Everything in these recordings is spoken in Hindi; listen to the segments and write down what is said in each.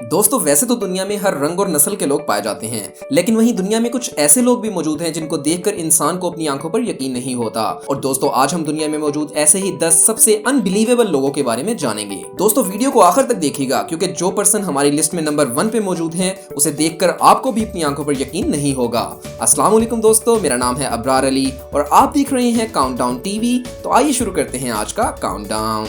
दोस्तों वैसे तो दुनिया में हर रंग और नस्ल के लोग पाए जाते हैं, लेकिन वहीं दुनिया में कुछ ऐसे लोग भी मौजूद हैं जिनको देखकर इंसान को अपनी आंखों पर यकीन नहीं होता। और दोस्तों आज हम दुनिया में मौजूद ऐसे ही 10 सबसे अनबिलीवेबल लोगों के बारे में जानेंगे। दोस्तों वीडियो को आखिर तक देखिएगा, क्योंकि जो पर्सन हमारी लिस्ट में नंबर 1 पे मौजूद है उसे देखकर आपको भी अपनी आंखों पर यकीन नहीं होगा। अस्सलाम वालेकुम दोस्तों, मेरा नाम है अब्रार अली और आप देख रहे हैं काउंटडाउन टीवी। तो आइए शुरू करते हैं आज का काउंटडाउन।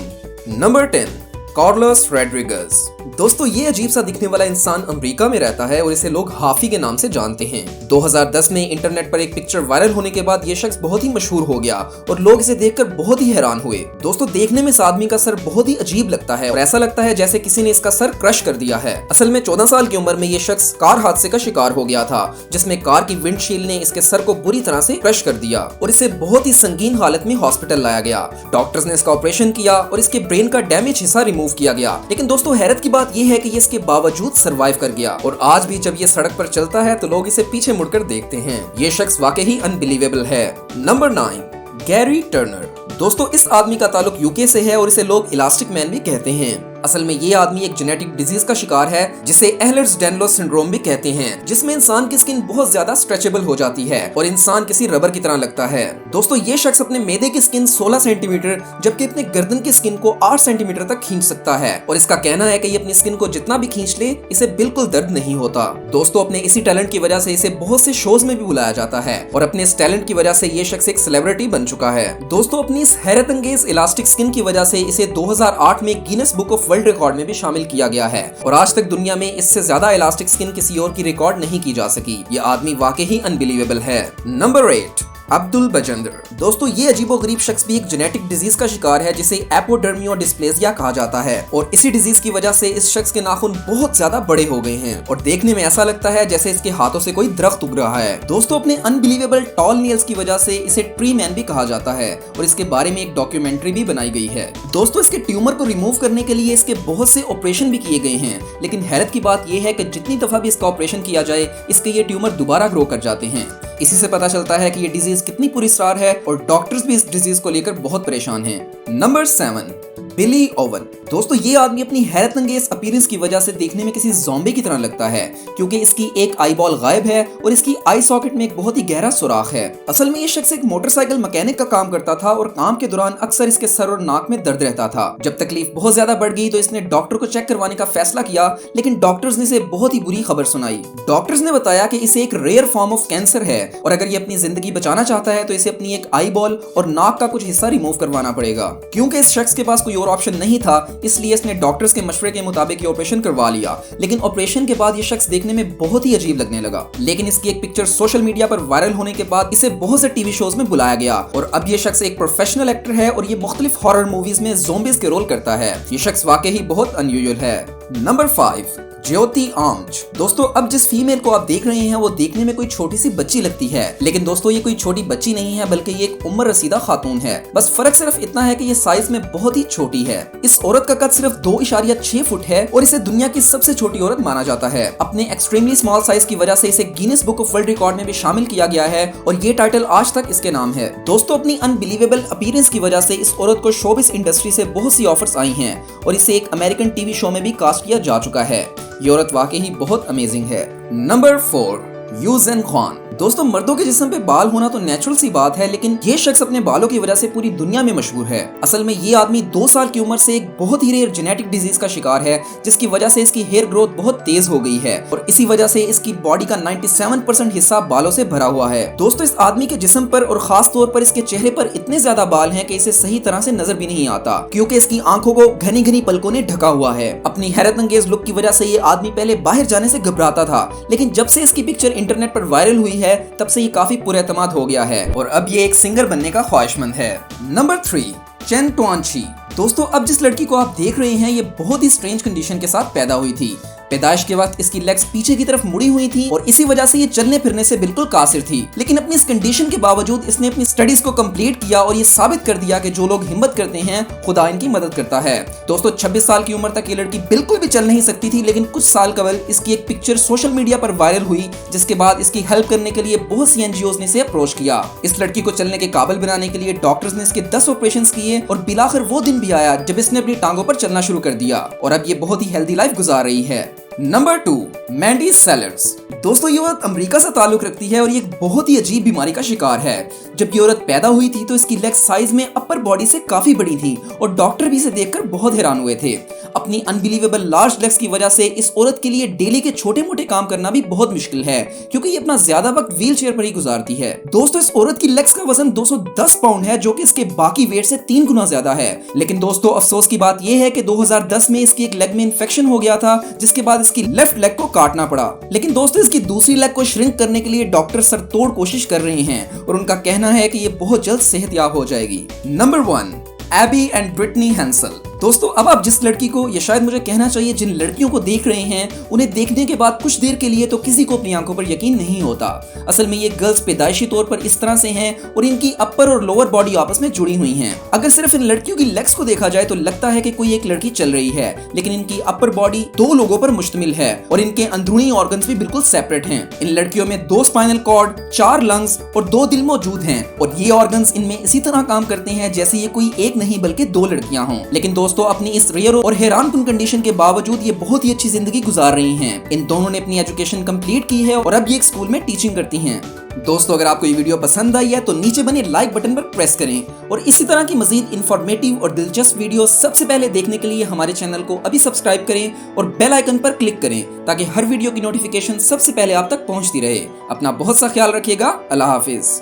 Number 10, Carlos Rodriguez. दोस्तों ये अजीब सा दिखने वाला इंसान अमेरिका में रहता है और इसे लोग हाफी के नाम से जानते हैं। 2010 में इंटरनेट पर एक पिक्चर वायरल होने के बाद ये शख्स बहुत ही मशहूर हो गया और लोग इसे देखकर बहुत ही हैरान हुए। दोस्तों देखने में इस आदमी का सर बहुत ही अजीब लगता है और ऐसा लगता है जैसे किसी ने इसका सर क्रश कर दिया है। असल में 14 साल की उम्र में ये शख्स कार हादसे का शिकार हो गया था, जिसमें कार की विंडशील्ड ने इसके सर को बुरी तरह से क्रश कर दिया और इसे बहुत ही संगीन हालत में हॉस्पिटल लाया गया। डॉक्टर्स ने इसका ऑपरेशन किया और इसके ब्रेन का डैमेज हिस्सा रिमूव किया गया। लेकिन दोस्तों हैरत की बात यह है कि ये इसके बावजूद सरवाइव कर गया और आज भी जब ये सड़क पर चलता है तो लोग इसे पीछे मुड़कर देखते हैं। ये शख्स वाकई ही अनबिलीवेबल है। Number 9, Gary Turner. दोस्तों इस आदमी का ताल्लुक यूके से है और इसे लोग इलास्टिक मैन भी कहते हैं। असल में ये आदमी एक जेनेटिक डिजीज का शिकार है जिसे एहलर्स-डायनलोस सिंड्रोम भी कहते हैं, जिसमें इंसान की स्किन बहुत ज्यादा स्ट्रेचेबल हो जाती है और इंसान किसी रबर की तरह लगता है। दोस्तों ये शख्स अपने मैदे की स्किन 16 सेंटीमीटर जबकि अपने गर्दन की स्किन को 8 सेंटीमीटर तक खींच सकता है और इसका कहना है कि ये अपनी स्किन को जितना भी खींच ले इसे बिल्कुल दर्द नहीं होता। दोस्तों अपने इसी टैलेंट की वजह से इसे बहुत से शोज में भी बुलाया जाता है और अपने इस टैलेंट की वजह से ये शख्स एक सेलिब्रिटी बन चुका है। दोस्तों अपनी इस हैरत अंगेज इलास्टिक स्किन की वजह से इसे 2008 में Guinness book of world record में भी शामिल किया गया है और आज तक दुनिया में इससे ज्यादा इलास्टिक स्किन किसी और की रिकॉर्ड नहीं की जा सकी। ये आदमी वाकई ही अनबिलीवेबल है। नंबर 8, अब्दुल बजंदर। दोस्तों ये अजीबोगरीब शख्स भी एक जेनेटिक डिजीज का शिकार है जिसे एपोडर्मियो डिस्प्लेसिया कहा जाता है और इसी डिजीज की वजह से इस शख्स के नाखून बहुत ज्यादा बड़े हो गए हैं और देखने में ऐसा लगता है जैसे इसके हाथों से कोई दरख्त उग रहा है। दोस्तों अपने अनबिलीवेबल टॉल नेल्स की वजह से इसे ट्री मैन भी कहा जाता है और इसके बारे में एक डॉक्यूमेंट्री भी बनाई गई है। दोस्तों इसके ट्यूमर को रिमूव करने के लिए इसके बहुत से ऑपरेशन भी किए गए हैं, लेकिन हैरत की बात यह है कि जितनी दफा भी इसका ऑपरेशन किया जाए इसके ये ट्यूमर दोबारा ग्रो कर जाते हैं। इसी से पता चलता है कि ये डिजीज कितनी पुरस्कार है और डॉक्टर्स भी इस डिजीज को लेकर बहुत परेशान हैं। नंबर 7, बिली ओवन। दोस्तों ये आदमी अपनी हैरत अंगेज अपीयरेंस की वजह से देखने में किसी ज़ॉम्बी की तरह लगता है, क्योंकि इसकी एक आई बॉल गायब है और इसकी आई सॉकेट में एक बहुत ही गहरा सुराख है। असल में ये शख्स एक मोटरसाइकिल मैकेनिक का काम करता था और काम के दौरान अक्सर इसके सर और नाक में दर्द रहता था। जब तकलीफ बहुत ज्यादा बढ़ गई तो इसने डॉक्टर को चेक करवाने का फैसला किया, लेकिन डॉक्टर्स ने इसे बहुत ही बुरी खबर सुनाई। डॉक्टर्स ने बताया कि इसे एक रेयर फॉर्म ऑफ कैंसर है और अगर ये अपनी जिंदगी बचाना चाहता है तो इसे अपनी एक आई बॉल और नाक का कुछ हिस्सा रिमूव करवाना पड़ेगा। क्योंकि इस शख्स के पास कोई और ऑप्शन नहीं था इसलिए इसने डॉक्टर्स के मशवरे के मुताबिक ये ऑपरेशन करवा लिया, लेकिन ऑपरेशन के बाद ये शख्स देखने में बहुत ही अजीब लगने लगा। लेकिन इसकी एक पिक्चर सोशल मीडिया पर वायरल होने के बाद इसे बहुत से टीवी शोज में बुलाया गया और अब ये शख्स एक प्रोफेशनल एक्टर है और ये मुख्तलिफ हॉरर मूवीज में ज़ॉम्बीज के रोल करता है। ये शख्स वाकई ही बहुत अनयूजुअल है। नंबर 5, ज्योति आमज। दोस्तों अब जिस फीमेल को आप देख रहे हैं वो देखने में कोई छोटी सी बच्ची लगती है, लेकिन दोस्तों ये कोई छोटी बच्ची नहीं है बल्कि ये एक उम्र रसीदा खातून है। बस फर्क सिर्फ इतना है कि ये साइज में बहुत ही छोटी है। इस औरत का कद सिर्फ 2.6 फुट है और इसे दुनिया की सबसे छोटी औरत माना जाता है। अपने एक्सट्रीमली स्मॉल साइज की वजह से इसे Guinness book of world record में भी शामिल किया गया है और ये टाइटल आज तक इसके नाम है। दोस्तों अपनी अनबिलीवेबल अपीयरेंस की वजह से इस औरत को शोबिस इंडस्ट्री से बहुत सी ऑफर्स आई हैं और इसे एक अमेरिकन टीवी शो में भी कास्ट किया जा चुका है। ये औरत वाकई ही बहुत अमेजिंग है। नंबर 4, यूजेन खान। दोस्तों मर्दों के जिस्म पे बाल होना तो नेचुरल सी बात है, लेकिन ये शख्स अपने बालों की वजह से पूरी दुनिया में मशहूर है। असल में ये आदमी 2 साल की उम्र से एक बहुत ही रेयर जेनेटिक डिजीज का शिकार है जिसकी वजह से इसकी हेयर ग्रोथ बहुत तेज हो गई है और इसी वजह से इसकी बॉडी का 97% हिस्सा बालों से भरा हुआ है। दोस्तों इस आदमी के जिस्म पर और खास तौर पर इसके चेहरे पर इतने ज्यादा बाल हैं कि इसे सही तरह से नजर भी नहीं आता, क्योंकि इसकी आंखों को घनी घनी पलकों ने ढका हुआ है। अपनी हैरत अंगेज लुक की वजह से ये आदमी पहले बाहर जाने से घबराता था, लेकिन जब से इसकी पिक्चर इंटरनेट पर वायरल हुई है तब से ये काफी पुरएतमाद हो गया है और अब ये एक सिंगर बनने का ख्वाहिशमंद है। नंबर 3, चेन टुआनची। दोस्तों अब जिस लड़की को आप देख रहे हैं ये बहुत ही स्ट्रेंज कंडीशन के साथ पैदा हुई थी। पैदाइश के वक्त इसकी लेग्स पीछे की तरफ मुड़ी हुई थी और इसी वजह से ये चलने फिरने से बिल्कुल कासिर थी। लेकिन अपनी इस कंडीशन के बावजूद इसने अपनी स्टडीज को कंप्लीट किया और ये साबित कर दिया कि जो लोग हिम्मत करते हैं खुदा इनकी मदद करता है। दोस्तों 26 साल की उम्र तक ये लड़की बिल्कुल भी चल नहीं सकती थी, लेकिन कुछ साल कबल इसकी एक पिक्चर सोशल मीडिया पर वायरल हुई, जिसके बाद इसकी हेल्प करने के लिए बहुत सी एनजीओज ने इसे अप्रोच किया। इस लड़की को चलने के काबिल बनाने के लिए डॉक्टर्स ने इसके 10 ऑपरेशन किए और बिलाखिर वो दिन भी आया जब इसने अपनी टांगों पर चलना शुरू कर दिया और अब ये बहुत ही हेल्दी लाइफ गुजार रही है। Number 2, Mandy Sellers. दोस्तों ये औरत अमेरिका से ताल्लुक रखती है और ये एक बहुत ही अजीब बीमारी का शिकार है। जब ये औरत पैदा हुई थी तो इसकी लेग साइज में अपर बॉडी से काफी बड़ी थी और डॉक्टर भी इसे देखकर बहुत हैरान हुए थे। अपनी अनबिलीवेबल लार्ज लेग्स की वजह से इस औरत के लिए डेली के छोटे मोटे काम करना भी बहुत मुश्किल है, क्योंकि ये अपना ज्यादा वक्त व्हील चेयर पर ही गुजारती है। दोस्तों इस औरत की लेग्स का वजन 210 पाउंड है, जो कि इसके बाकी वेट से 3 गुना ज्यादा है। लेकिन दोस्तों अफसोस की बात यह है कि 2010 में इसकी एक लेग में इन्फेक्शन हो गया था, जिसके बाद इसकी लेफ्ट लेग को काटना पड़ा। लेकिन दोस्तों इसकी दूसरी लेग को श्रिंक करने के लिए डॉक्टर सरतोड़ कोशिश कर रहे हैं और उनका कहना है कि ये बहुत जल्द सेहतयाब हो जाएगी। Number 1, Abby and Brittany Hensel. दोस्तों अब आप जिस लड़की को, या शायद मुझे कहना चाहिए जिन लड़कियों को देख रहे हैं, उन्हें देखने के बाद कुछ देर के लिए तो किसी को अपनी आंखों पर यकीन नहीं होता। असल में ये गर्ल्स पैदाइशी तौर पर इस तरह से हैं और इनकी अपर और लोअर बॉडी आपस में जुड़ी हुई हैं। अगर सिर्फ इन लड़कियों की लेग्स को देखा जाए तो लगता है कि कोई एक लड़की चल रही है, लेकिन इनकी अपर बॉडी 2 लोगों पर मुश्तमिल है और इनके अंदरूनी ऑर्गन्स भी बिल्कुल सेपरेट हैं। इन लड़कियों में 2 स्पाइनल कॉर्ड, 4 लंग्स और 2 दिल मौजूद हैं और ये ऑर्गन्स इनमें इसी तरह काम करते हैं जैसे ये कोई एक नहीं बल्कि 2 लड़कियां हों। लेकिन दोस्तों अपनी इस और हैरानकुन कंडीशन के बावजूद ये बहुत ही अच्छी जिंदगी गुजार रही हैं। इन दोनों ने अपनी एजुकेशन कंप्लीट की है और अब ये एक स्कूल में टीचिंग करती हैं। दोस्तों अगर आपको ये वीडियो पसंद आई है तो नीचे बने लाइक बटन पर प्रेस करें और इसी तरह की मजीद इंफॉर्मेटिव और दिलचस्प वीडियो सबसे पहले देखने के लिए हमारे चैनल को अभी सब्सक्राइब करें और बेल आइकन पर क्लिक करें, ताकि हर वीडियो की नोटिफिकेशन सबसे पहले आप तक पहुंचती रहे। अपना बहुत सा ख्याल रखिएगा। अल्लाह हाफिज।